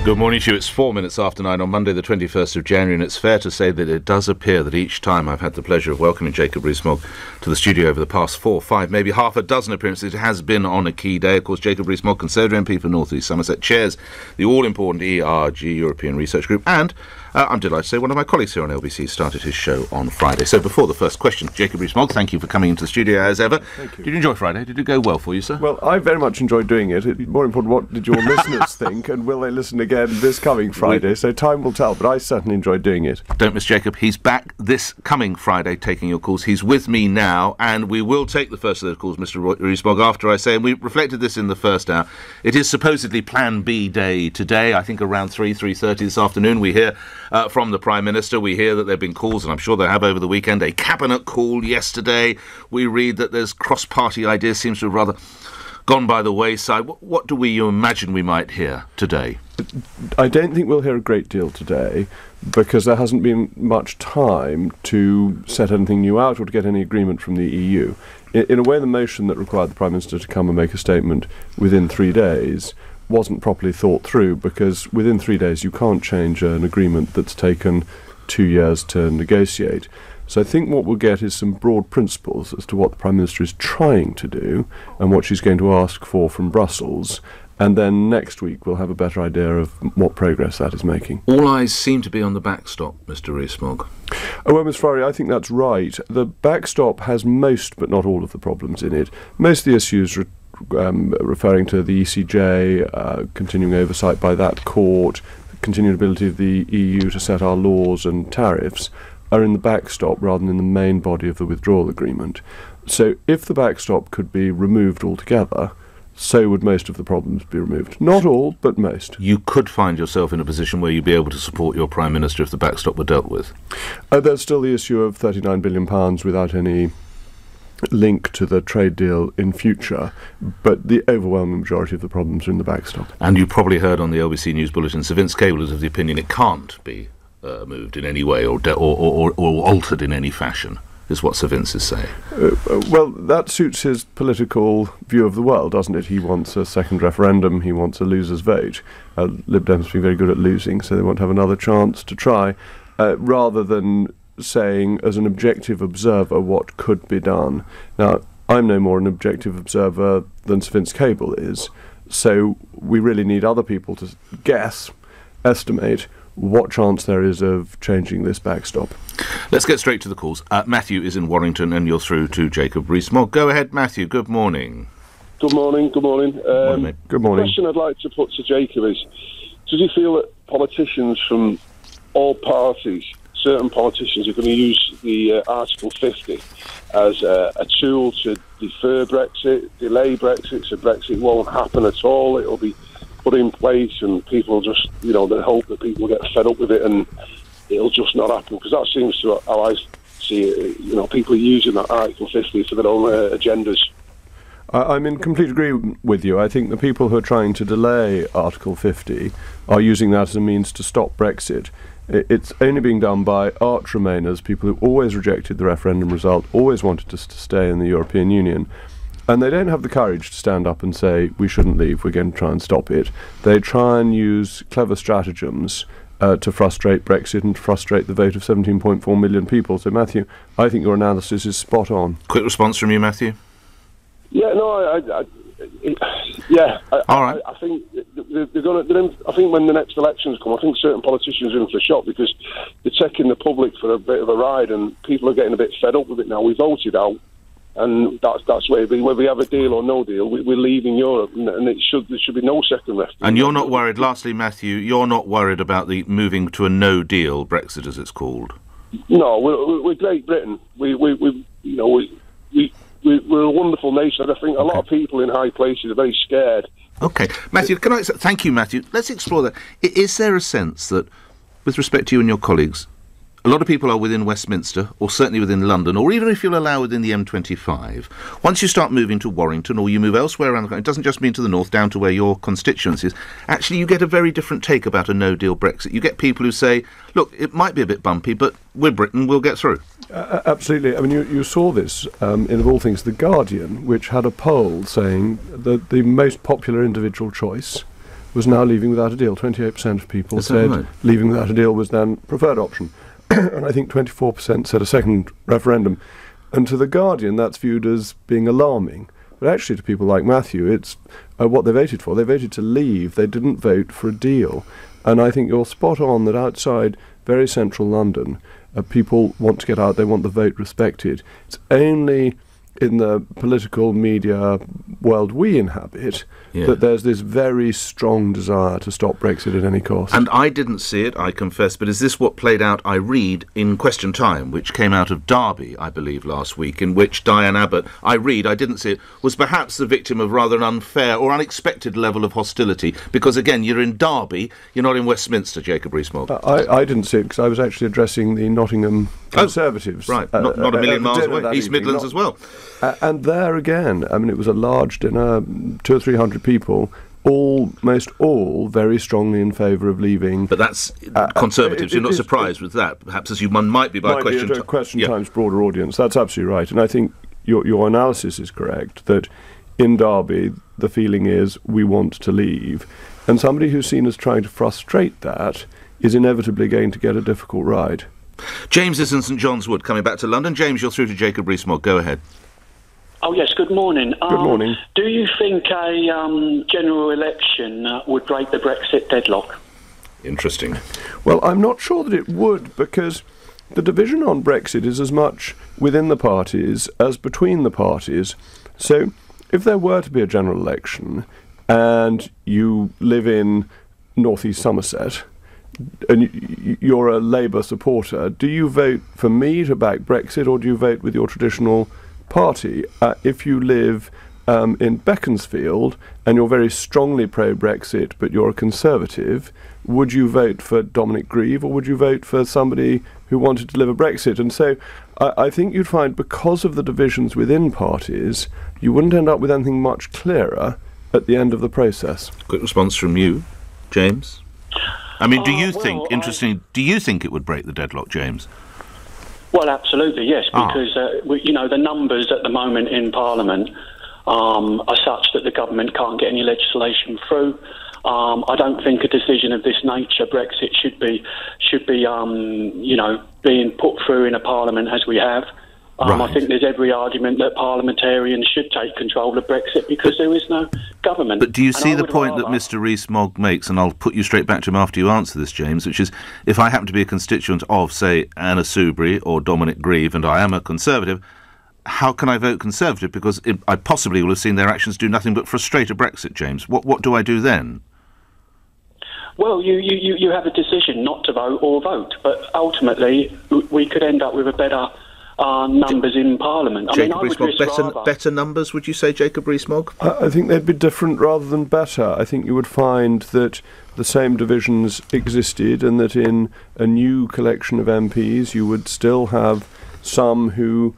Good morning to you. It's 4 minutes after 9 on Monday the 21st of January, and it's fair to say that it does appear that each time I've had the pleasure of welcoming Jacob Rees Mogg to the studio over the past 4, 5, maybe half a dozen appearances, it has been on a key day. Of course, Jacob Rees Mogg, Conservative MP for North East Somerset, chairs the all-important ERG, European Research Group, and I'm delighted to say one of my colleagues here on LBC started his show on Friday. So before the first question, Jacob Rees Mogg, thank you for coming into the studio as ever. Thank you. Did you enjoy Friday? Did it go well for you, sir? Well, I very much enjoyed doing it. It's more important, what did your listeners think, and will they listen again this coming Friday? So time will tell, but I certainly enjoyed doing it. Don't miss Jacob. He's back this coming Friday taking your calls. He's with me now, and we will take the first of those calls, Mr. Rees Mogg, after I say, and we reflected this in the first hour, it is supposedly Plan B day today. I think around 3:30 this afternoon we hear from the Prime Minister. We hear that there have been calls, and I'm sure they have over the weekend, a cabinet call yesterday. We read that there's cross-party ideas, seems to have rather gone by the wayside. What do we imagine we might hear today? I don't think we'll hear a great deal today, because there hasn't been much time to set anything new out or to get any agreement from the EU. In a way, the motion that required the Prime Minister to come and make a statement within 3 days wasn't properly thought through, because within 3 days you can't change an agreement that's taken 2 years to negotiate. So I think what we'll get is some broad principles as to what the Prime Minister is trying to do and what she's going to ask for from Brussels. And then next week we'll have a better idea of what progress that is making. All eyes seem to be on the backstop, Mr. Rees Mogg. Oh, well, Ms. Ferrari, I think that's right. The backstop has most, but not all, of the problems in it. Most of the issues referring to the ECJ, continuing oversight by that court, the continued ability of the EU to set our laws and tariffs, are in the backstop rather than in the main body of the withdrawal agreement. So if the backstop could be removed altogether, so would most of the problems be removed. Not all, but most. You could find yourself in a position where you'd be able to support your Prime Minister if the backstop were dealt with. There's still the issue of £39 billion without any link to the trade deal in future, but the overwhelming majority of the problems are in the backstop. And you probably heard on the LBC News Bulletin, Sir Vince Cable is of the opinion it can't be moved in any way or altered in any fashion, is what Sir Vince is saying. Well, that suits his political view of the world, doesn't it? He wants a second referendum, he wants a loser's vote. Lib Dems have been very good at losing, so they want to have another chance to try, rather than saying, as an objective observer, what could be done. Now, I'm no more an objective observer than Sir Vince Cable is, so we really need other people to estimate what chance there is of changing this backstop. Let's get straight to the calls. Matthew is in Warrington, and you're through to Jacob Rees Mogg. Go ahead, Matthew. Good morning. Good morning. Good morning. The question I'd like to put to Jacob is, does he feel that politicians from all parties, certain politicians, are going to use the Article 50 as a tool to defer Brexit, delay Brexit, so Brexit won't happen at all? It'll be put in place, and people just, they hope that people get fed up with it and it'll just not happen, because that seems to how I see it. People are using that Article 50 for their own agendas. I'm in complete agreement with you. I think the people who are trying to delay Article 50 are using that as a means to stop Brexit. It's only being done by arch Remainers, people who always rejected the referendum result, always wanted us to stay in the European Union. And they don't have the courage to stand up and say, we shouldn't leave, we're going to try and stop it. They try and use clever stratagems to frustrate Brexit and to frustrate the vote of 17.4 million people. So, Matthew, I think your analysis is spot on. Quick response from you, Matthew? Yeah, no, All right. I think they're going to. I think when the next elections come, I think certain politicians are in for a shock, because they're taking the public for a bit of a ride, and people are getting a bit fed up with it now. We voted out, and that's where whether we have a deal or no deal, we're leaving Europe, and there should be no second referendum. And you're not worried, lastly, Matthew, you're not worried about the moving to a no-deal Brexit, as it's called? No, we're Great Britain. We're a wonderful nation. I think a lot of people in high places are very scared. Okay, Matthew, thank you, Matthew. Let's explore that. Is there a sense that, with respect to you and your colleagues, a lot of people are within Westminster, or certainly within London, or even if you'll allow within the M25. Once you start moving to Warrington, or you move elsewhere around the country, it doesn't just mean to the north, down to where your constituency is. Actually, you get a very different take about a no-deal Brexit. You get people who say, look, it might be a bit bumpy, but we're Britain, we'll get through. Absolutely. I mean, you saw this in, of all things, The Guardian, which had a poll saying that the most popular individual choice was now leaving without a deal. 28% of people Is that said right? leaving without a deal was then preferred option. And I think 24% said a second referendum. And to The Guardian, that's viewed as being alarming. But actually to people like Matthew, it's what they voted for. They voted to leave. They didn't vote for a deal. And I think you're spot on that outside very central London, people want to get out, they want the vote respected. It's only in the political media world we inhabit that there's this very strong desire to stop Brexit at any cost. And I didn't see it, I confess, but is this what played out, I read, in Question Time, which came out of Derby, I believe, last week, in which Diane Abbott, I didn't see it, was perhaps the victim of rather an unfair or unexpected level of hostility, because, again, you're in Derby, you're not in Westminster, Jacob Rees-Mogg. I didn't see it because I was actually addressing the Nottingham Conservatives. Right, not a million miles away, East Midlands as well. And there again, I mean, it was a large dinner, 200 or 300 people, almost all very strongly in favour of leaving. But that's Conservatives. You're not surprised with that, perhaps as one might be by Question Time's broader audience. That's absolutely right. And I think your analysis is correct, that in Derby, the feeling is we want to leave. And somebody who's seen as trying to frustrate that is inevitably going to get a difficult ride. James is in St John's Wood, coming back to London. James, you're through to Jacob Rees-Mogg. Go ahead. Oh, yes, good morning. Good morning. Do you think a general election would break the Brexit deadlock? Interesting. Well, I'm not sure that it would, because the division on Brexit is as much within the parties as between the parties. So if there were to be a general election and you live in North East Somerset and you're a Labour supporter, do you vote for me to back Brexit, or do you vote with your traditional party? If you live in Beaconsfield and you're very strongly pro-Brexit but you're a Conservative, would you vote for Dominic Grieve, or would you vote for somebody who wanted to deliver Brexit? And so I think you'd find, because of the divisions within parties, you wouldn't end up with anything much clearer at the end of the process. Quick response from you, James. I mean, do you think it would break the deadlock, James? Well, absolutely, yes, because the numbers at the moment in Parliament are such that the government can't get any legislation through. I don't think a decision of this nature, Brexit, should be being put through in a Parliament as we have. Right. I think there's every argument that parliamentarians should take control of Brexit because there is no government. But do you see the point that Mr Rees-Mogg makes, and I'll put you straight back to him after you answer this, James, which is, if I happen to be a constituent of, say, Anna Soubry or Dominic Grieve, and I am a Conservative, how can I vote Conservative? Because I possibly will have seen their actions do nothing but frustrate a Brexit, James. What do I do then? Well, you have a decision not to vote or vote, but ultimately we could end up with a better numbers in Parliament. Jacob Rees-Mogg, better numbers, would you say, Jacob Rees-Mogg? I think they'd be different rather than better. I think you would find that the same divisions existed, and that in a new collection of MPs you would still have some who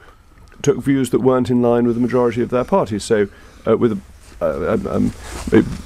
took views that weren't in line with the majority of their party. So with a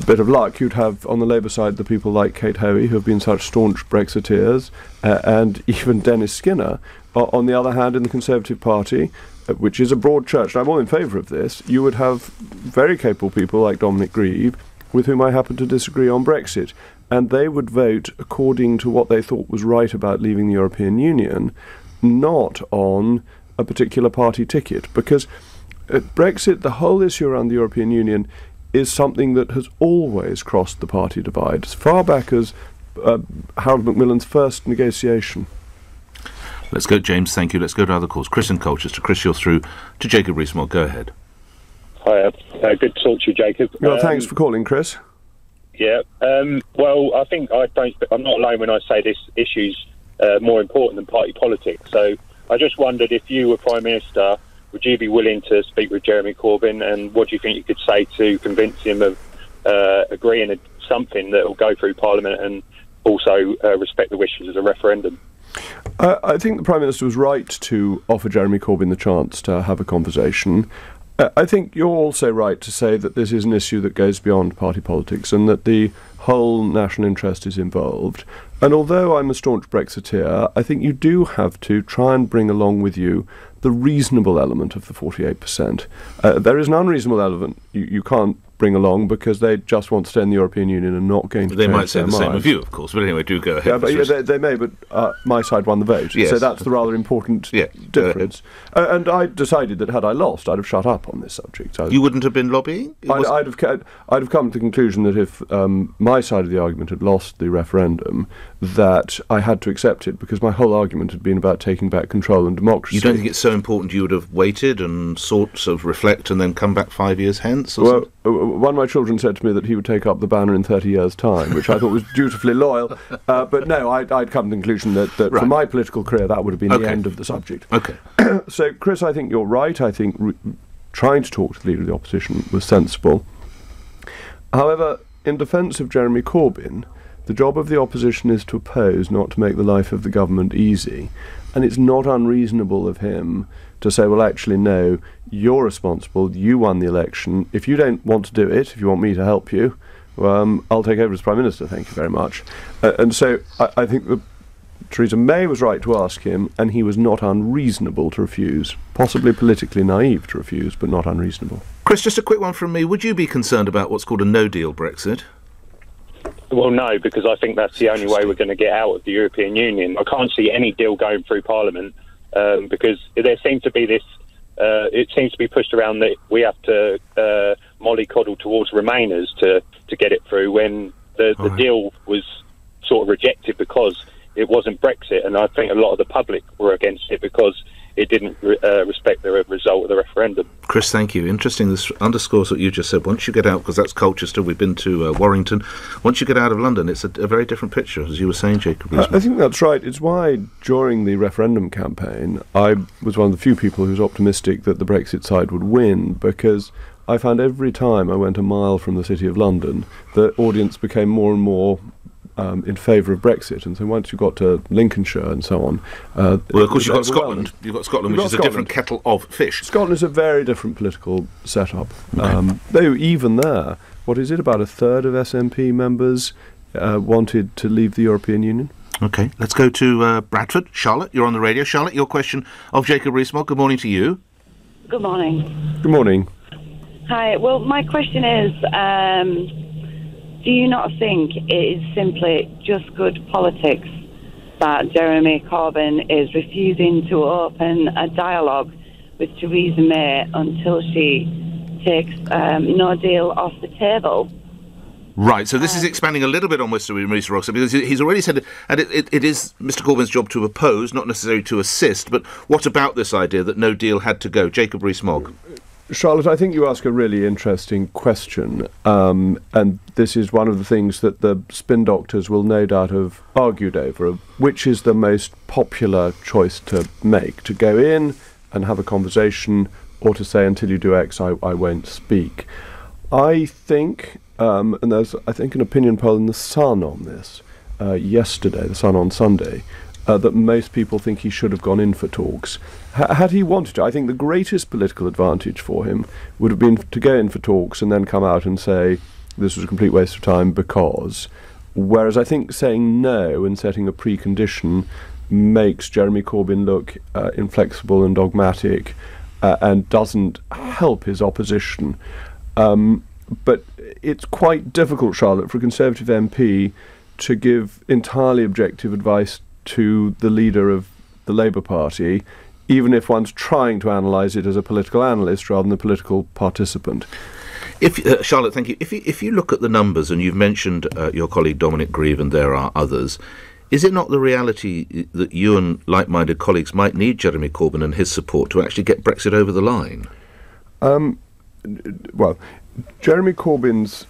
bit of luck, you'd have on the Labour side the people like Kate Hoey, who have been such staunch Brexiteers, and even Dennis Skinner. On the other hand, in the Conservative Party, which is a broad church, and I'm all in favour of this, you would have very capable people like Dominic Grieve, with whom I happen to disagree on Brexit, and they would vote according to what they thought was right about leaving the European Union, not on a particular party ticket, because Brexit, the whole issue around the European Union, is something that has always crossed the party divide, as far back as Harold Macmillan's first negotiation. Let's go, James, thank you. Let's go to other calls. Chris in Colchester. Chris, you're through to Jacob Rees-Mogg. Go ahead. Hi, good to talk to you, Jacob. Well, thanks for calling, Chris. Yeah, well, I think I'm not alone when I say this issue's more important than party politics. So I just wondered, if you were Prime Minister, would you be willing to speak with Jeremy Corbyn, and what do you think you could say to convince him of agreeing something that will go through Parliament and also respect the wishes of the referendum? I think the Prime Minister was right to offer Jeremy Corbyn the chance to have a conversation. I think you're also right to say that this is an issue that goes beyond party politics and that the whole national interest is involved. And although I'm a staunch Brexiteer, I think you do have to try and bring along with you the reasonable element of the 48%. There is an unreasonable element. You can't bring along because they just want to stay in the European Union and not going to They change might say their the same minds. of you, of course. But anyway, do go ahead. Yeah, but they may, but my side won the vote. Yes. So that's the rather important difference. And I decided that had I lost, I'd have shut up on this subject. You wouldn't have been lobbying? I'd have come to the conclusion that if my side of the argument had lost the referendum, that I had to accept it because my whole argument had been about taking back control and democracy. You don't think it's so important you would have waited and sort of reflect and then come back 5 years hence? Or one of my children said to me that he would take up the banner in 30 years' time, which I thought was dutifully loyal. But no, I'd come to the conclusion that Right. for my political career, that would have been the end of the subject. Okay. So, Chris, I think you're right. I think trying to talk to the leader of the opposition was sensible. However, in defence of Jeremy Corbyn, the job of the opposition is to oppose, not to make the life of the government easy. And it's not unreasonable of him to say, well, actually, no, you're responsible, you won the election. If you don't want to do it, if you want me to help you, I'll take over as Prime Minister, thank you very much. And so I think that Theresa May was right to ask him, and he was not unreasonable to refuse. Possibly politically naive to refuse, but not unreasonable. Chris, just a quick one from me. Would you be concerned about what's called a no-deal Brexit? Well, no, because I think that's the only way we're going to get out of the European Union. I can't see any deal going through Parliament because there seems to be this. It seems to be pushed around that we have to mollycoddle towards Remainers to get it through when the deal was sort of rejected because it wasn't Brexit, and I think a lot of the public were against it because it didn't respect the result of the referendum. Chris, thank you. Interesting. This underscores what you just said. Once you get out, because that's Colchester, we've been to Warrington. Once you get out of London, it's a very different picture, as you were saying, Jacob. I think that's right. It's why during the referendum campaign, I was one of the few people who was optimistic that the Brexit side would win, because I found every time I went a mile from the City of London, the audience became more and more in favour of Brexit, and so once you got to Lincolnshire and so on, well, of course, you've got Scotland. You've got Scotland, which is a different kettle of fish. Scotland is a very different political setup. Though even there, what is it? About a third of SNP members wanted to leave the European Union. Okay, let's go to Bradford. Charlotte, you're on the radio. Charlotte, your question of Jacob Rees Mogg. Good morning to you. Good morning. Good morning. Hi. Well, my question is, do you not think it is simply just good politics that Jeremy Corbyn is refusing to open a dialogue with Theresa May until she takes no deal off the table? Right, so this is expanding a little bit on Mr. Rees Mogg, because he's already said, and it is Mr. Corbyn's job to oppose, not necessarily to assist, but what about this idea that no deal had to go? Jacob Rees Mogg. Charlotte, I think you ask a really interesting question, and this is one of the things that the spin doctors will no doubt have argued over, which is the most popular choice to make, to go in and have a conversation, or to say, until you do X, I won't speak. I think, and there's, I think, an opinion poll in The Sun on this yesterday, The Sun on Sunday, that most people think he should have gone in for talks. Had he wanted to, I think the greatest political advantage for him would have been to go in for talks and then come out and say this was a complete waste of time because, whereas I think saying no and setting a precondition makes Jeremy Corbyn look inflexible and dogmatic and doesn't help his opposition. But it's quite difficult, Charlotte, for a Conservative MP to give entirely objective advice to the leader of the Labour Party, even if one's trying to analyse it as a political analyst rather than a political participant. Charlotte, thank you. If you look at the numbers, and you've mentioned your colleague Dominic Grieve, and there are others, is it not the reality that you and like-minded colleagues might need Jeremy Corbyn and his support to actually get Brexit over the line? Well, Jeremy Corbyn's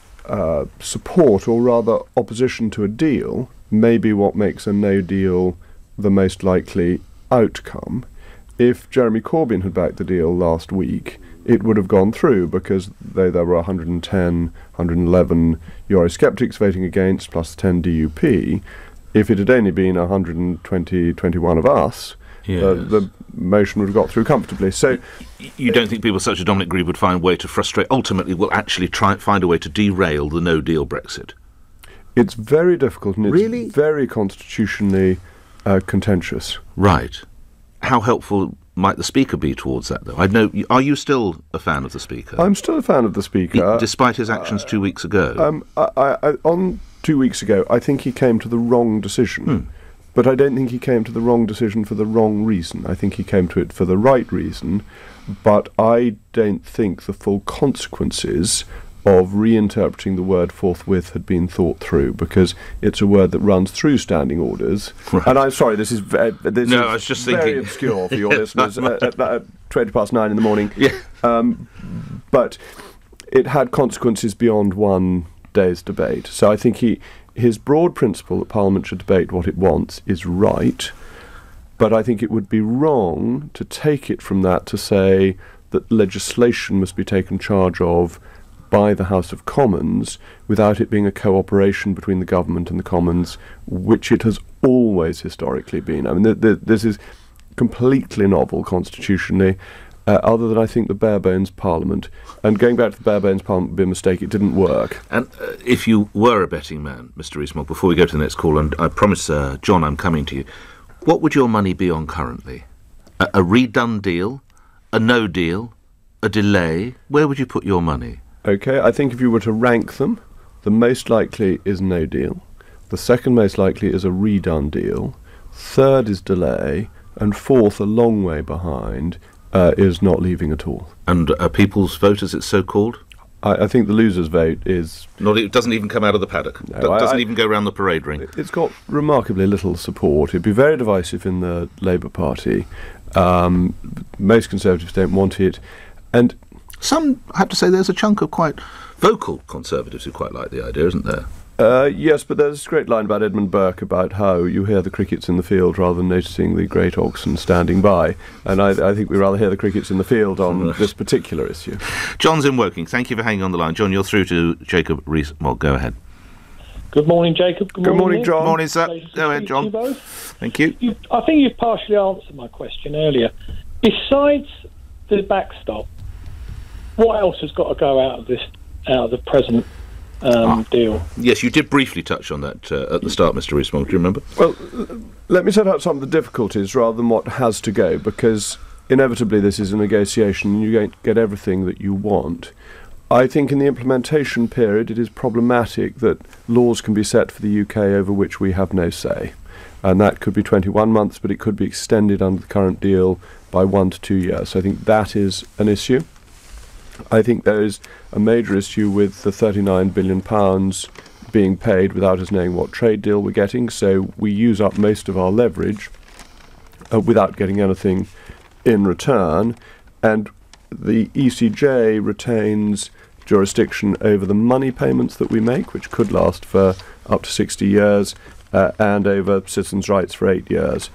support, or rather opposition to a deal, may be what makes a no deal the most likely outcome. If Jeremy Corbyn had backed the deal last week, it would have gone through, because though there were 110, 111 Eurosceptics voting against, plus 10 DUP, if it had only been 120, 21 of us, the motion would have got through comfortably. So, you don't think people such as Dominic Grieve would find a way to frustrate, ultimately will actually try and find a way to derail the no-deal Brexit? It's very difficult, and it's really very constitutionally contentious. Right. How helpful might the Speaker be towards that, though? I know. Are you still a fan of the Speaker? I'm still a fan of the Speaker. Despite his actions 2 weeks ago? On 2 weeks ago, I think he came to the wrong decision. But I don't think he came to the wrong decision for the wrong reason. I think he came to it for the right reason. But I don't think the full consequences of reinterpreting the word forthwith had been thought through, because it's a word that runs through standing orders. Right. And I'm sorry, this is very obscure for your listeners at 20 past 9 in the morning. Yeah. But it had consequences beyond one day's debate. So I think his broad principle that Parliament should debate what it wants is right, but I think it would be wrong to take it from that to say that legislation must be taken charge of by the House of Commons without it being a cooperation between the government and the Commons, which it has always historically been. I mean, this is completely novel constitutionally, other than I think the bare bones Parliament. And going back to the bare bones Parliament would be a mistake. It didn't work. And if you were a betting man, Mr. Rees Mogg, before we go to the next call, and I promise, John, I'm coming to you, what would your money be on currently? A redone deal? A no deal? A delay? Where would you put your money? OK, I think if you were to rank them, the most likely is no deal. The second most likely is a redone deal. Third is delay. And fourth, a long way behind, is not leaving at all. And a people's vote, as it's so called? I think the loser's vote is... It doesn't even come out of the paddock. No, it doesn't even go around the parade ring. It's got remarkably little support. It'd be very divisive in the Labour Party. Most Conservatives don't want it. And some, I have to say, there's a chunk of quite vocal Conservatives who quite like the idea, isn't there? Yes, but there's a great line about Edmund Burke about how you hear the crickets in the field rather than noticing the great oxen standing by. And I think we rather hear the crickets in the field on this particular issue. John's in Woking. Thank you for hanging on the line. John, you're through to Jacob Rees Mogg. Go ahead. Good morning, Jacob. Good morning, John. Good morning, sir. Go ahead, John. Thank you. I think you've partially answered my question earlier. Besides the backstop, what else has got to go out of the present deal? Yes, you did briefly touch on that at the start, Mr. Rees Mogg. Do you remember? Well, let me set out some of the difficulties rather than what has to go, because inevitably this is a negotiation and you don't get everything that you want. I think in the implementation period it is problematic that laws can be set for the UK over which we have no say. And that could be 21 months, but it could be extended under the current deal by 1 to 2 years. So I think that is an issue. I think there is a major issue with the £39 billion being paid without us knowing what trade deal we're getting. So we use up most of our leverage without getting anything in return. And the ECJ retains jurisdiction over the money payments that we make, which could last for up to 60 years, and over citizens' rights for 8 years.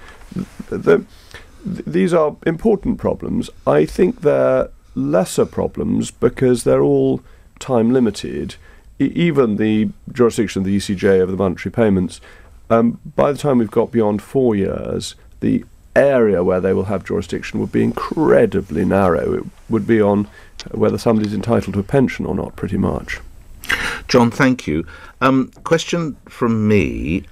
These are important problems. I think they're lesser problems because they're all time limited. Even the jurisdiction of the ECJ over the monetary payments, by the time we've got beyond 4 years, the area where they will have jurisdiction would be incredibly narrow. It would be on whether somebody's entitled to a pension or not, pretty much. John, thank you. Question from me.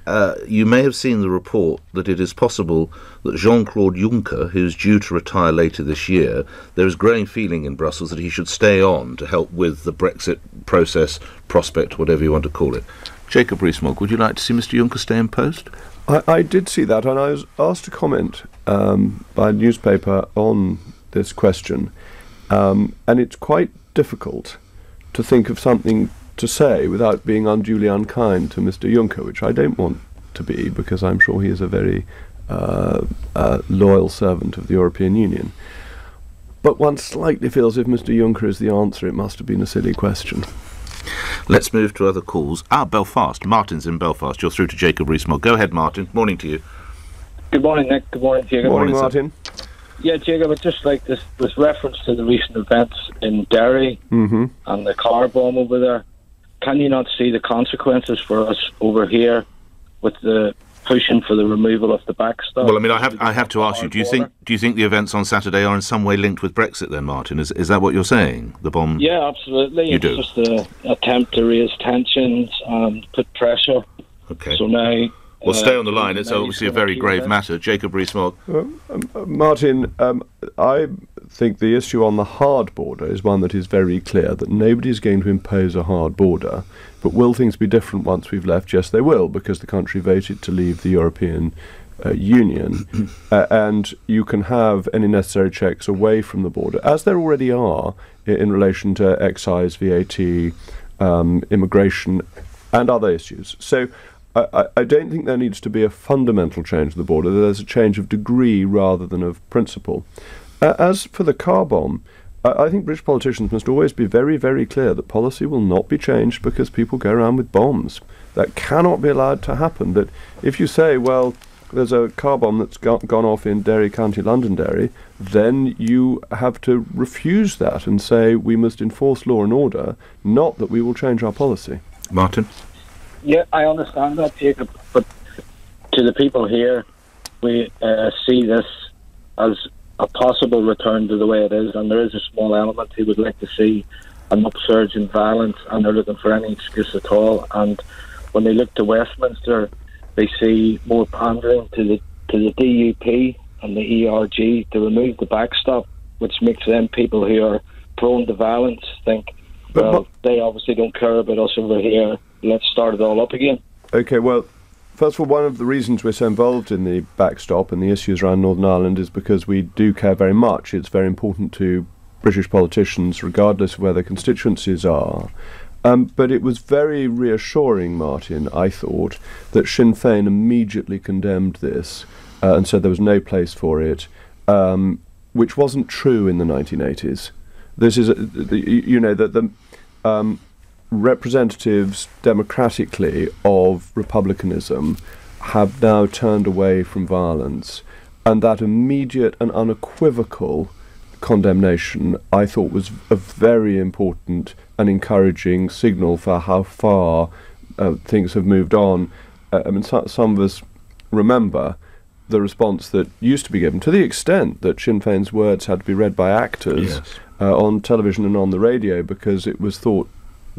You may have seen the report that it is possible that Jean-Claude Juncker, who's due to retire later this year, there is growing feeling in Brussels that he should stay on to help with the Brexit process, prospect, whatever you want to call it. Jacob Rees Mogg, would you like to see Mr Juncker stay in post? I did see that, and I was asked to comment by a newspaper on this question, and it's quite difficult to think of something to say without being unduly unkind to Mr Juncker, which I don't want to be, because I'm sure he is a very loyal servant of the European Union. But one slightly feels if Mr Juncker is the answer, it must have been a silly question. Let's move to other calls. Belfast. Martin's in Belfast. You're through to Jacob Rees Mogg. Go ahead, Martin. Morning to you. Good morning, Nick. Good morning, Jacob. Morning, Martin. Yeah, Jacob, I'd just like this reference to the recent events in Derry and the car bomb over there. Can you not see the consequences for us over here with the pushing for the removal of the backstop? Well, I mean, I have to ask you, do you think the events on Saturday are in some way linked with Brexit then, Martin? Is that what you're saying? The bomb? Yeah, absolutely. You do? It's just an attempt to raise tensions and put pressure. Okay. So now Well, stay on the line. It's obviously a very grave matter. Jacob Rees Mogg. Martin, I think the issue on the hard border is one that is very clear, that nobody is going to impose a hard border. But will things be different once we've left? Yes, they will, because the country voted to leave the European Union. And you can have any necessary checks away from the border, as there already are in relation to excise, VAT, immigration, and other issues. So I don't think there needs to be a fundamental change of the border. There's a change of degree rather than of principle. As for the car bomb, I think British politicians must always be very, very clear that policy will not be changed because people go around with bombs. That cannot be allowed to happen. That if you say, well, there's a car bomb that's gone off in Derry County, Londonderry, then you have to refuse that and say we must enforce law and order, not that we will change our policy. Martin? Yeah, I understand that, Jacob, but to the people here, we see this as a possible return to the way it is, and there is a small element who would like to see an upsurge in violence, and they're looking for any excuse at all. And when they look to Westminster, they see more pandering to the DUP and the ERG to remove the backstop, which makes them people who are prone to violence think, well, they obviously don't care about us over here. Let's start it all up again. Okay, well, first of all, one of the reasons we're so involved in the backstop and the issues around Northern Ireland is because we do care very much. It's very important to British politicians, regardless of where their constituencies are. But it was very reassuring, Martin, I thought, that Sinn Féin immediately condemned this and said there was no place for it, which wasn't true in the 1980s. This is, the representatives democratically of republicanism have now turned away from violence, and that immediate and unequivocal condemnation, I thought, was a very important and encouraging signal for how far things have moved on. I mean, some of us remember the response that used to be given, to the extent that Sinn Féin's words had to be read by actors on television and on the radio, because it was thought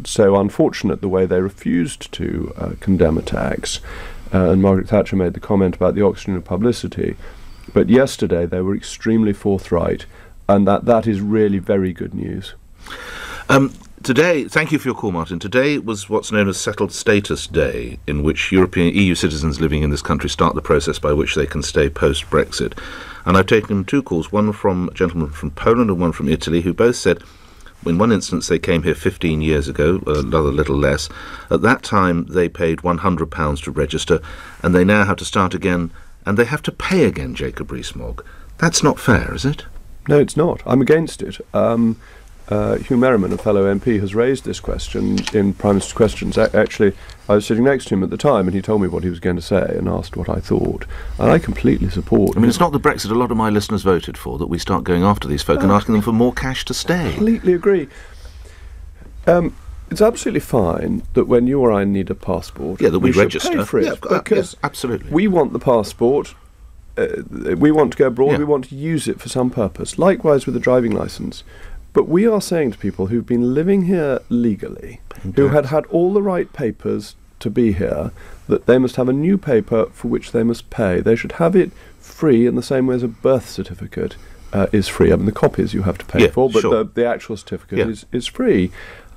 so unfortunate the way they refused to condemn attacks. And Margaret Thatcher made the comment about the oxygen of publicity. But yesterday they were extremely forthright, and that is really very good news. Today, thank you for your call, Martin. Today was what's known as Settled Status Day, in which EU citizens living in this country start the process by which they can stay post-Brexit. And I've taken two calls, one from a gentleman from Poland and one from Italy, who both said, in one instance they came here 15 years ago, another little less. At that time they paid £100 to register, and they now have to start again, and they have to pay again, Jacob Rees Mogg. That's not fair, is it? No, it's not. I'm against it. Hugh Merriman, a fellow MP, has raised this question in Prime Minister's Questions. Actually, I was sitting next to him at the time, and he told me what he was going to say and asked what I thought. And I completely support. I mean, it's not the Brexit a lot of my listeners voted for, that we start going after these folk and asking them for more cash to stay. Completely agree. It's absolutely fine that when you or I need a passport, that we register. Pay for it, because yes, absolutely. We want the passport. We want to go abroad. We want to use it for some purpose. Likewise with the driving licence. But we are saying to people who've been living here legally, who had all the right papers to be here, that they must have a new paper for which they must pay. They should have it free in the same way as a birth certificate is free. I mean, the copies you have to pay for, but the actual certificate is free.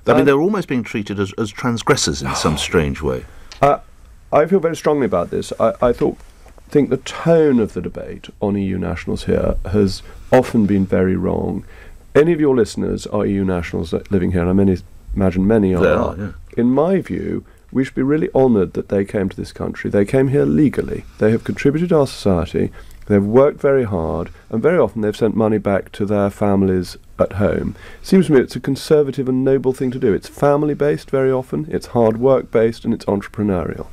I mean, they're almost being treated as transgressors in some strange way. I feel very strongly about this. I think the tone of the debate on EU nationals here has often been very wrong. Any of your listeners are EU nationals living here, and I imagine many are. In my view, we should be really honoured that they came to this country. They came here legally. They have contributed to our society. They've worked very hard, and very often they've sent money back to their families at home. It seems to me it's a conservative and noble thing to do. It's family-based very often, it's hard work-based, and it's entrepreneurial.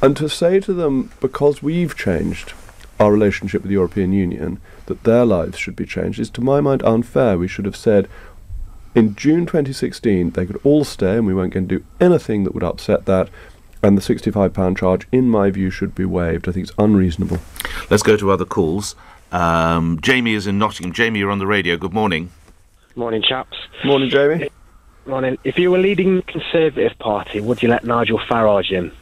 And to say to them, because we've changed our relationship with the European Union, that their lives should be changed, is to my mind unfair. We should have said in June 2016 they could all stay and we weren't going to do anything that would upset that, and the £65 charge, in my view, should be waived. I think it's unreasonable. Let's go to other calls. Jamie is in Nottingham. Jamie, you're on the radio. Good morning. Morning, chaps. Morning, Jamie. Morning. If you were leading the Conservative Party, would you let Nigel Farage in?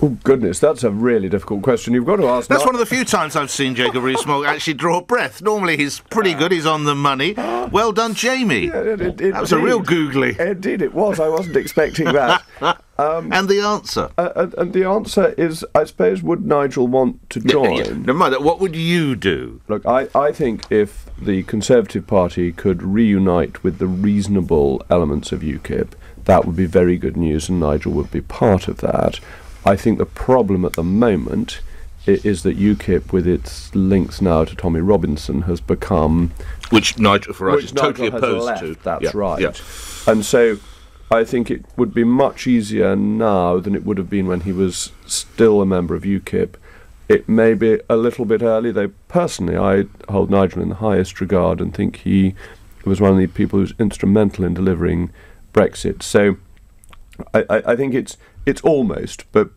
Oh, goodness, that's a really difficult question. You've got to ask... That's one of the few times I've seen Jacob Rees-Mogg actually draw a breath. Normally he's pretty good, he's on the money. Well done, Jamie. Yeah, that was a real googly. Indeed it was, I wasn't expecting that. And the answer? And the answer is, I suppose, would Nigel want to join? Yeah. Never mind that, what would you do? Look, I think if the Conservative Party could reunite with the reasonable elements of UKIP, that would be very good news, and Nigel would be part of that. I think the problem at the moment is that UKIP, with its links now to Tommy Robinson, has become... Which Nigel Farage is totally opposed to. That's right. Yeah. And so I think it would be much easier now than it would have been when he was still a member of UKIP. It may be a little bit early, though personally I hold Nigel in the highest regard and think he was one of the people who was instrumental in delivering Brexit. So I think it's almost, but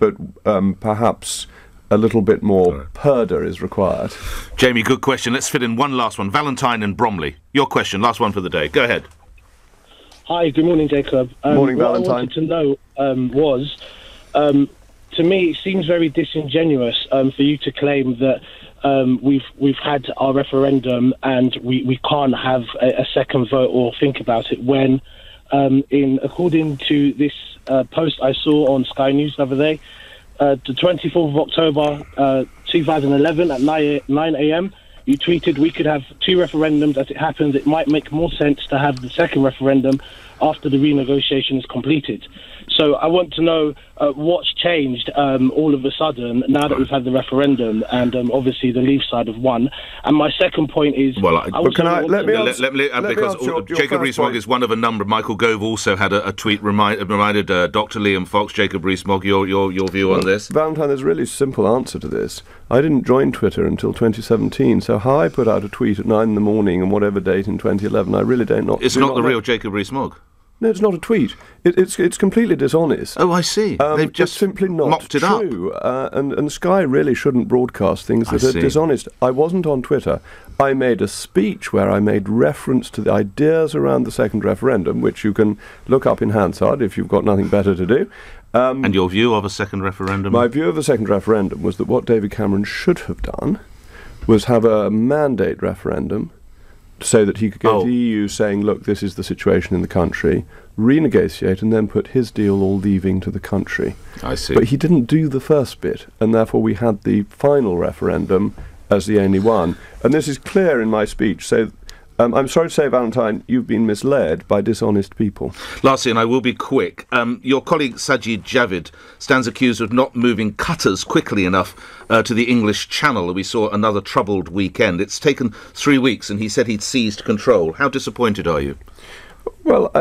perhaps a little bit more purdah is required. Jamie, good question. Let's fit in one last one. Valentine and Bromley. Your question, last one for the day. Go ahead. Hi, good morning, Jacob. Morning, what Valentine. I wanted to know was, to me, it seems very disingenuous for you to claim that we've had our referendum and we can't have a second vote or think about it when, according to this post I saw on Sky News the other day, the 24th of October 2011 at 9 a.m, you tweeted we could have two referendums. As it happens, it might make more sense to have the second referendum after the renegotiation is completed. So I want to know what's changed all of a sudden now that we've had the referendum and obviously the Leave side have won. And my second point is... Well, Jacob Rees-Mogg is one of a number. Michael Gove also had a tweet reminded Dr. Liam Fox, Jacob Rees-Mogg, your view on this. Valentine, there's a really simple answer to this. I didn't join Twitter until 2017, so how I put out a tweet at 9 in the morning on whatever date in 2011, I really don't know. It's not the real Jacob Rees-Mogg. No, it's not a tweet. It's completely dishonest. Oh, I see. They've just simply not mopped it true. And Sky really shouldn't broadcast things that are dishonest. I wasn't on Twitter. I made a speech where I made reference to the ideas around the second referendum, which you can look up in Hansard if you've got nothing better to do. And your view of a second referendum? My view of a second referendum was that what David Cameron should have done was have a mandate referendum so that he could go to the EU saying, look, this is the situation in the country, renegotiate, and then put his deal all leaving to the country. I see. But he didn't do the first bit, and therefore we had the final referendum as the only one. And this is clear in my speech, so I'm sorry to say, Valentine, you've been misled by dishonest people. Lastly, and I will be quick, your colleague Sajid Javid stands accused of not moving cutters quickly enough to the English Channel. We saw another troubled weekend. It's taken 3 weeks, and he said he'd seized control. How disappointed are you? Well,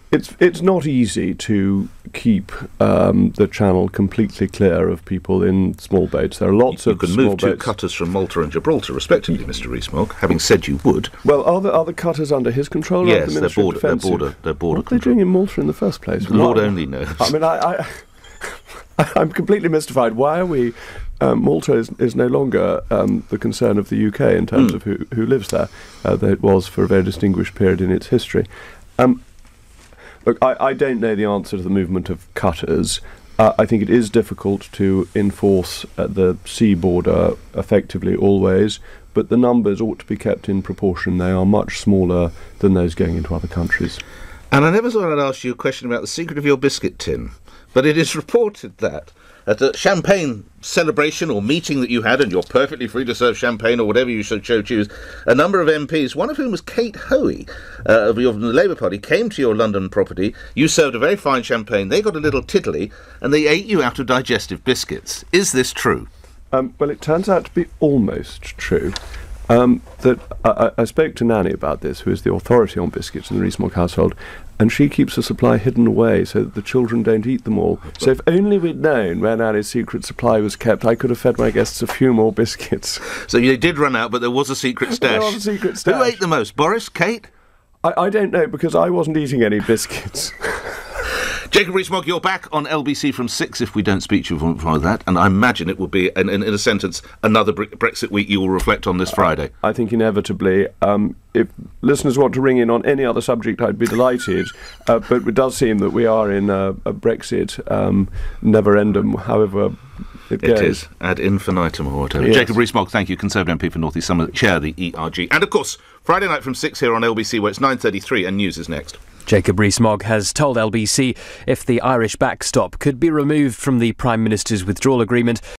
it's not easy to keep the channel completely clear of people in small boats. There are lots of small boats. You can move 2 cutters from Malta and Gibraltar, respectively, Mr. Rees-Mogg, having said you would. Well, are the cutters under his control? Yes, they're border control. What are they doing in Malta in the first place? The Lord only knows. I mean, I'm completely mystified. Why are we... Malta is no longer the concern of the UK in terms of who lives there, though it was for a very distinguished period in its history. Look, I don't know the answer to the movement of cutters. I think it is difficult to enforce the sea border effectively always, but the numbers ought to be kept in proportion. They are much smaller than those going into other countries. And I never thought I'd ask you a question about the secret of your biscuit tin, but it is reported that at a champagne celebration or meeting that you had, and you're perfectly free to serve champagne or whatever you should choose, a number of MPs, one of whom was Kate Hoey of the Labour Party, came to your London property. You served a very fine champagne. They got a little tiddly, and they ate you out of digestive biscuits. Is this true? Well, it turns out to be almost true. I spoke to Nanny about this, who is the authority on biscuits in the Rees Mogg household, and she keeps the supply hidden away so that the children don't eat them all. So if only we'd known where Nanny's secret supply was kept, I could have fed my guests a few more biscuits. So you did run out, but there was a secret stash. There was a secret stash. Who ate the most, Boris, Kate? I don't know, because I wasn't eating any biscuits. Jacob Rees Mogg, you're back on LBC from 6 if we don't speak to you before that, and I imagine it will be, in a sentence, another Brexit week you will reflect on this Friday. I think inevitably. If listeners want to ring in on any other subject, I'd be delighted, but it does seem that we are in a Brexit never-endum, however it goes. It is, ad infinitum or whatever. Yes. Jacob Rees Mogg, thank you, Conservative MP for North East Somerset, chair the ERG. And of course, Friday night from 6 here on LBC, where it's 9:33 and news is next. Jacob Rees Mogg has told LBC if the Irish backstop could be removed from the Prime Minister's withdrawal agreement,